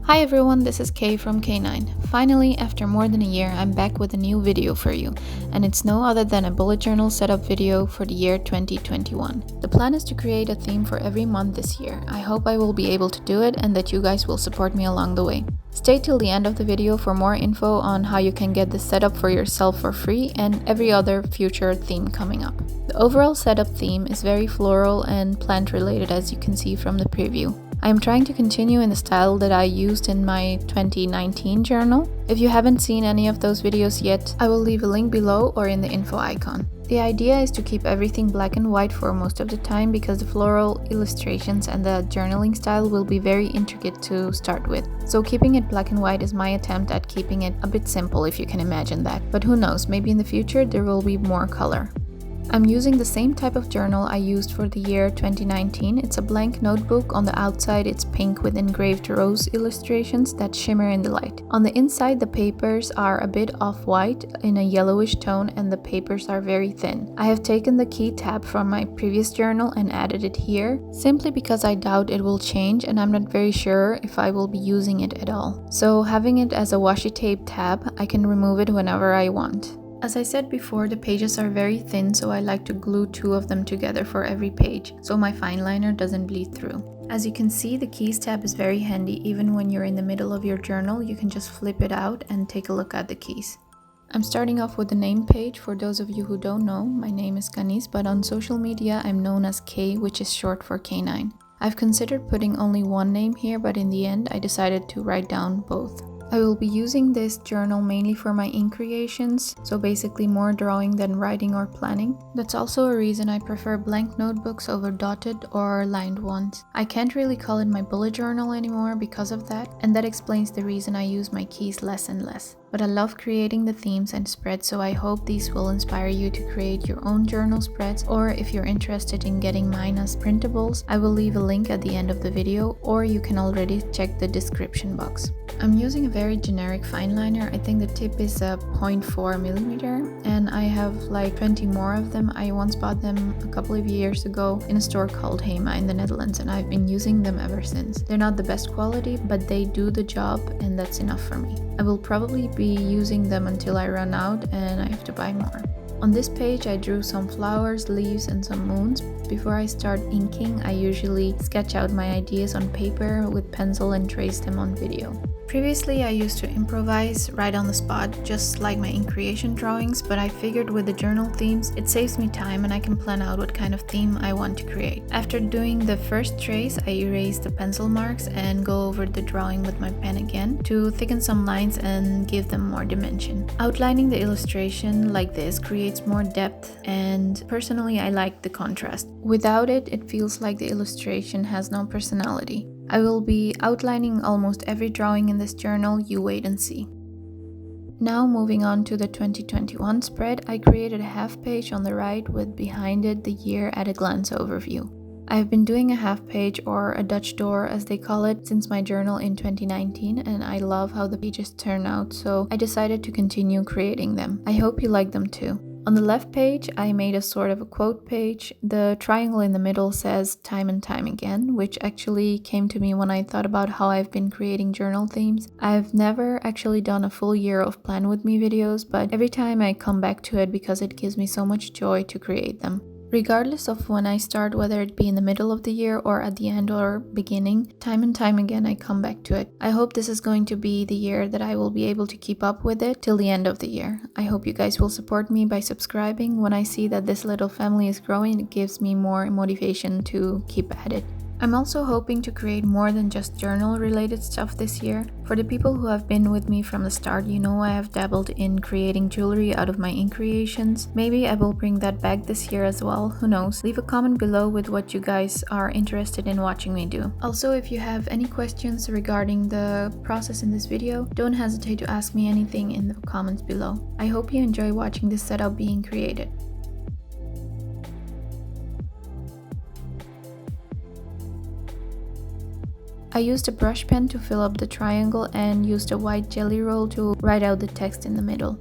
Hi everyone, this is Kay from K9. Finally, after more than a year, I'm back with a new video for you, and it's no other than a bullet journal setup video for the year 2021. The plan is to create a theme for every month this year. I hope I will be able to do it and that you guys will support me along the way. Stay till the end of the video for more info on how you can get this setup for yourself for free and every other future theme coming up. The overall setup theme is very floral and plant related, as you can see from the preview. I am trying to continue in the style that I used in my 2019 journal. If you haven't seen any of those videos yet, I will leave a link below or in the info icon. The idea is to keep everything black and white for most of the time because the floral illustrations and the journaling style will be very intricate to start with. So keeping it black and white is my attempt at keeping it a bit simple, if you can imagine that. But who knows, maybe in the future there will be more color. I'm using the same type of journal I used for the year 2019. It's a blank notebook. On the outside it's pink with engraved rose illustrations that shimmer in the light. On the inside the papers are a bit off-white in a yellowish tone and the papers are very thin. I have taken the key tab from my previous journal and added it here, simply because I doubt it will change and I'm not very sure if I will be using it at all. So having it as a washi tape tab, I can remove it whenever I want. As I said before, the pages are very thin, so I like to glue two of them together for every page, so my fine liner doesn't bleed through. As you can see, the keys tab is very handy. Even when you're in the middle of your journal, you can just flip it out and take a look at the keys. I'm starting off with the name page. For those of you who don't know, my name is Kanis, but on social media I'm known as K, which is short for K9. I've considered putting only one name here, but in the end I decided to write down both. I will be using this journal mainly for my ink creations, so basically more drawing than writing or planning. That's also a reason I prefer blank notebooks over dotted or lined ones. I can't really call it my bullet journal anymore because of that, and that explains the reason I use my keys less and less. But I love creating the themes and spreads, so I hope these will inspire you to create your own journal spreads, or if you're interested in getting mine as printables, I will leave a link at the end of the video, or you can already check the description box. I'm using a very generic fine liner. I think the tip is a 0.4 millimeter, and I have like 20 more of them. I once bought them a couple of years ago in a store called Hema in the Netherlands, and I've been using them ever since. They're not the best quality, but they do the job, and that's enough for me. I will probably be using them until I run out and I have to buy more. On this page I drew some flowers, leaves and some moons. Before I start inking, I usually sketch out my ideas on paper with pencil and trace them on video. Previously I used to improvise right on the spot, just like my ink creation drawings, but I figured with the journal themes it saves me time and I can plan out what kind of theme I want to create. After doing the first trace, I erase the pencil marks and go over the drawing with my pen again to thicken some lines and give them more dimension. Outlining the illustration like this creates more depth, and personally I like the contrast. Without it, it feels like the illustration has no personality. I will be outlining almost every drawing in this journal. You wait and see. Now moving on to the 2021 spread, I created a half page on the right with behind it the year at a glance overview. I have been doing a half page, or a Dutch door as they call it, since my journal in 2019, and I love how the pages turn out, so I decided to continue creating them. I hope you like them too. On the left page, I made a sort of a quote page. The triangle in the middle says time and time again, which actually came to me when I thought about how I've been creating journal themes. I've never actually done a full year of Plan With Me videos, but every time I come back to it because it gives me so much joy to create them. Regardless of when I start, whether it be in the middle of the year or at the end or beginning, time and time again I come back to it. I hope this is going to be the year that I will be able to keep up with it till the end of the year. I hope you guys will support me by subscribing. When I see that this little family is growing, it gives me more motivation to keep at it. I'm also hoping to create more than just journal related stuff this year. For the people who have been with me from the start, you know I have dabbled in creating jewelry out of my ink creations. Maybe I will bring that back this year as well, who knows. Leave a comment below with what you guys are interested in watching me do. Also, if you have any questions regarding the process in this video, don't hesitate to ask me anything in the comments below. I hope you enjoy watching this setup being created. I used a brush pen to fill up the triangle and used a white jelly roll to write out the text in the middle.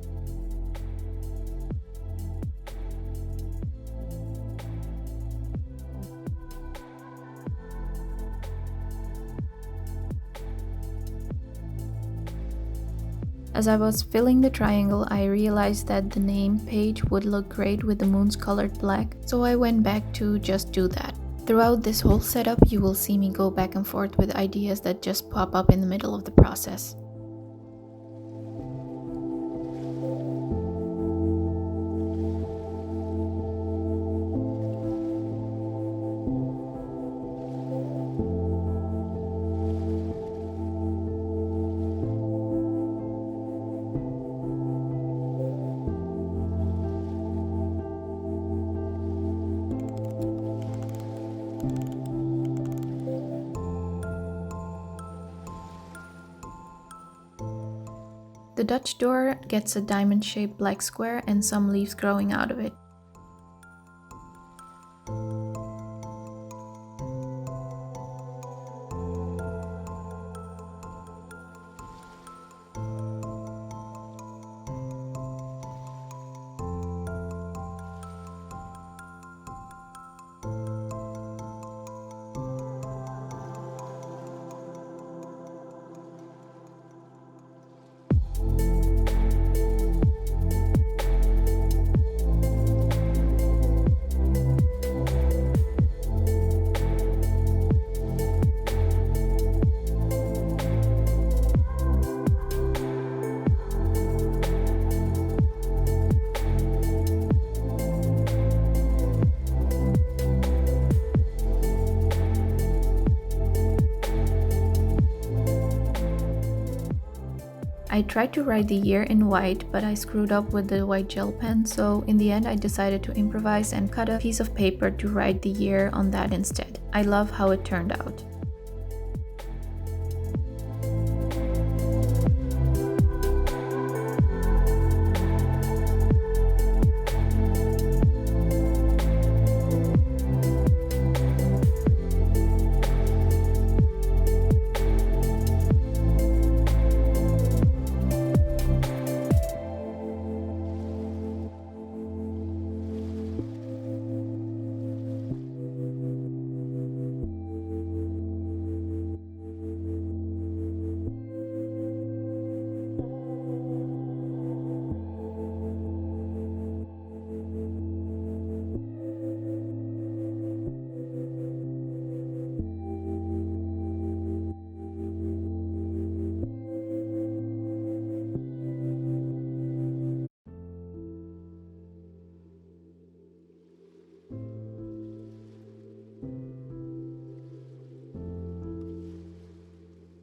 As I was filling the triangle, I realized that the name page would look great with the moon's colored black, so I went back to just do that. Throughout this whole setup, you will see me go back and forth with ideas that just pop up in the middle of the process. The Dutch door gets a diamond-shaped black square and some leaves growing out of it. I tried to write the year in white, but I screwed up with the white gel pen, so in the end I decided to improvise and cut a piece of paper to write the year on that instead. I love how it turned out.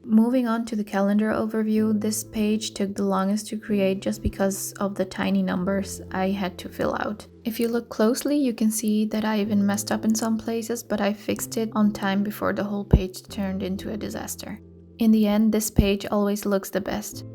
Moving on to the calendar overview, this page took the longest to create just because of the tiny numbers I had to fill out. If you look closely, you can see that I even messed up in some places, but I fixed it on time before the whole page turned into a disaster. In the end, this page always looks the best.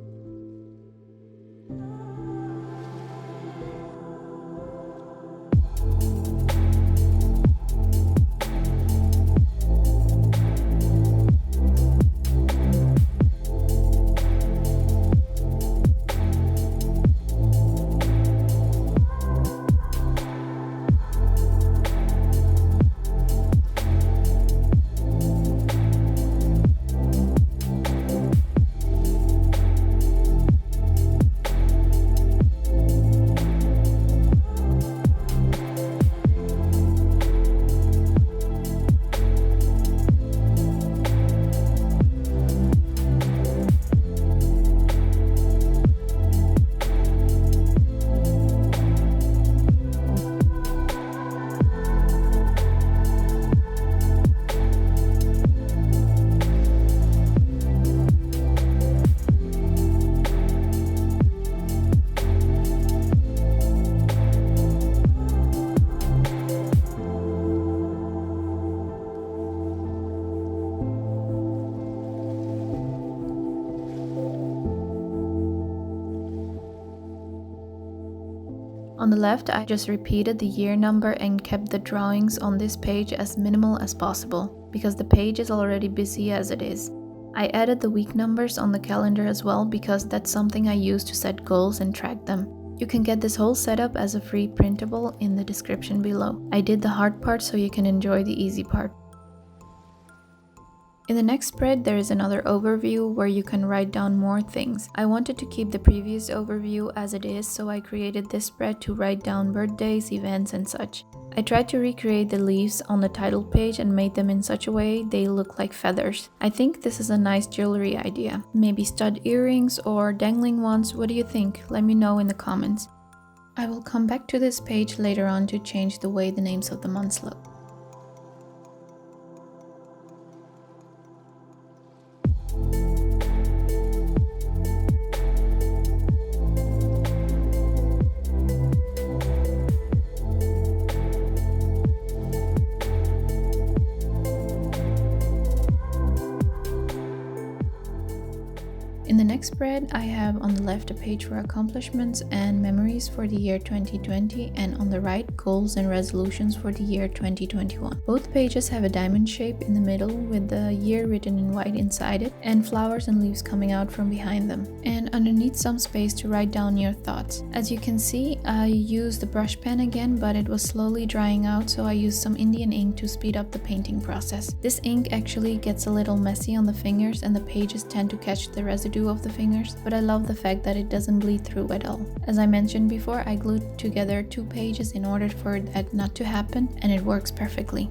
On the left, I just repeated the year number and kept the drawings on this page as minimal as possible, because the page is already busy as it is. I added the week numbers on the calendar as well, because that's something I use to set goals and track them. You can get this whole setup as a free printable in the description below. I did the hard part so you can enjoy the easy part. In the next spread, there is another overview where you can write down more things. I wanted to keep the previous overview as it is, so I created this spread to write down birthdays, events, and such. I tried to recreate the leaves on the title page and made them in such a way they look like feathers. I think this is a nice jewelry idea. Maybe stud earrings or dangling ones. What do you think? Let me know in the comments. I will come back to this page later on to change the way the names of the months look. In the next spread, I have on the left a page for accomplishments and memories for the year 2020, and on the right, goals and resolutions for the year 2021. Both pages have a diamond shape in the middle with the year written in white inside it, and flowers and leaves coming out from behind them, and underneath some space to write down your thoughts. As you can see, I used the brush pen again, but it was slowly drying out, so I used some Indian ink to speed up the painting process. This ink actually gets a little messy on the fingers and the pages tend to catch the residue of the fingers, but I love the fact that it doesn't bleed through at all. As I mentioned before, I glued together 2 pages in order for that not to happen, and it works perfectly.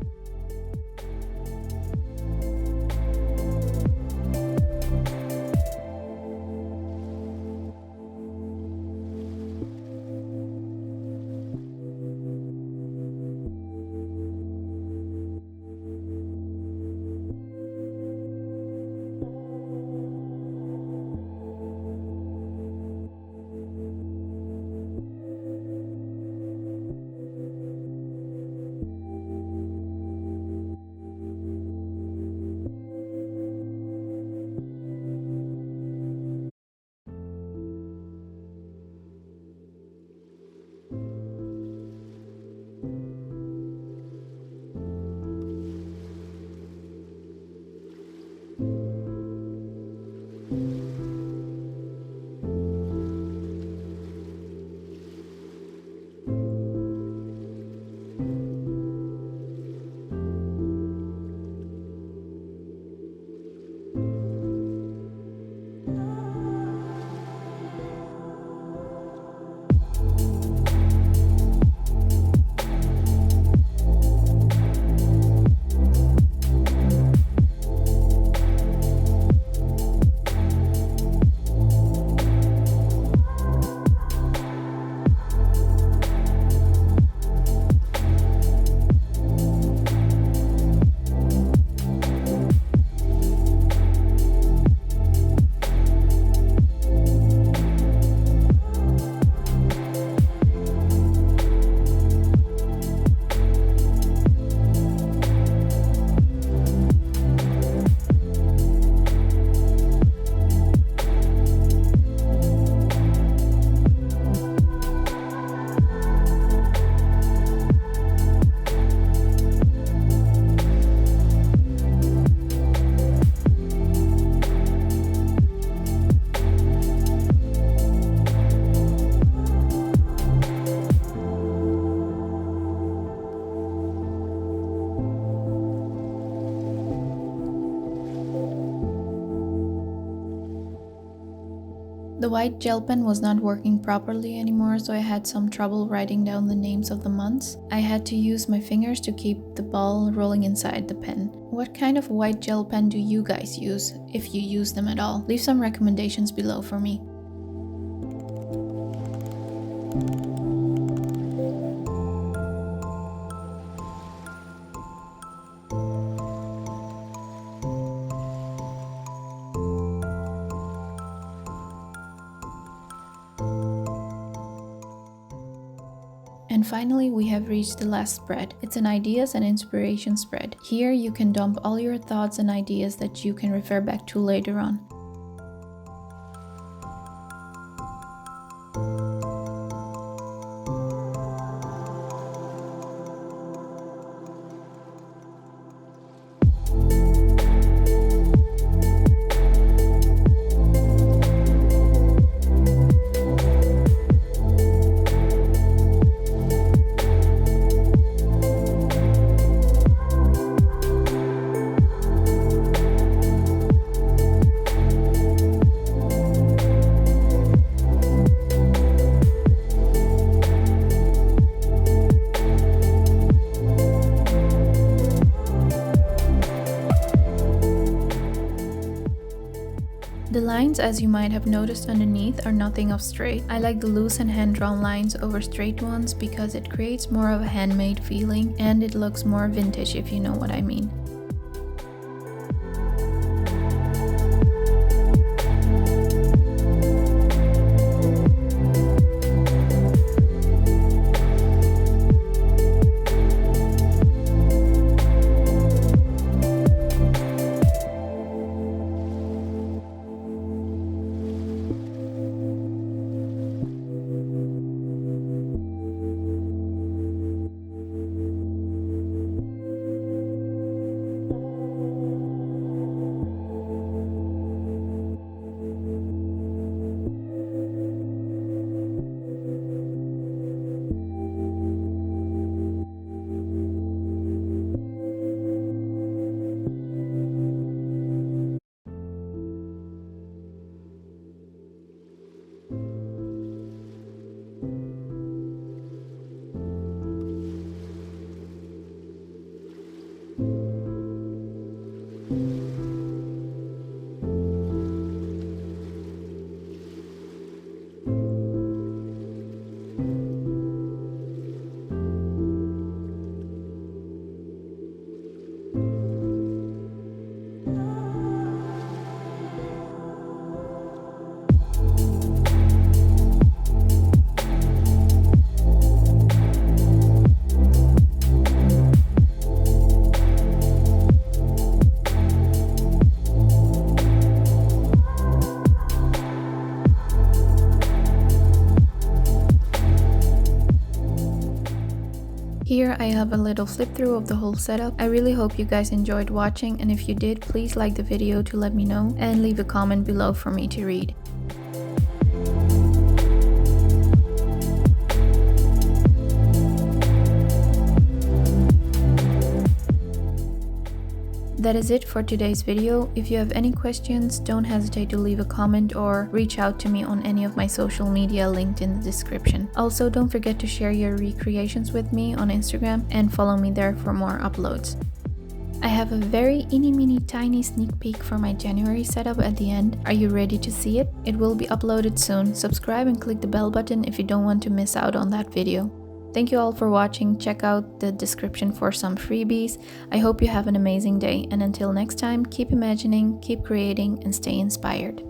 The white gel pen was not working properly anymore, so I had some trouble writing down the names of the months. I had to use my fingers to keep the ball rolling inside the pen. What kind of white gel pen do you guys use, if you use them at all? Leave some recommendations below for me. And finally, we have reached the last spread. It's an ideas and inspiration spread. Here you can dump all your thoughts and ideas that you can refer back to later on. lines, as you might have noticed underneath, are nothing of straight. I like the loose and hand-drawn lines over straight ones because it creates more of a handmade feeling and it looks more vintage, if you know what I mean. Here I have a little flip through of the whole setup. I really hope you guys enjoyed watching, and if you did, please like the video to let me know and leave a comment below for me to read. That is it for today's video. If you have any questions, don't hesitate to leave a comment or reach out to me on any of my social media linked in the description. Also, don't forget to share your recreations with me on Instagram and follow me there for more uploads. I have a very mini tiny sneak peek for my January setup at the end. Are you ready to see it? It will be uploaded soon. Subscribe and click the bell button if you don't want to miss out on that video. Thank you all for watching. Check out the description for some freebies. I hope you have an amazing day, and until next time, keep imagining, keep creating, and stay inspired.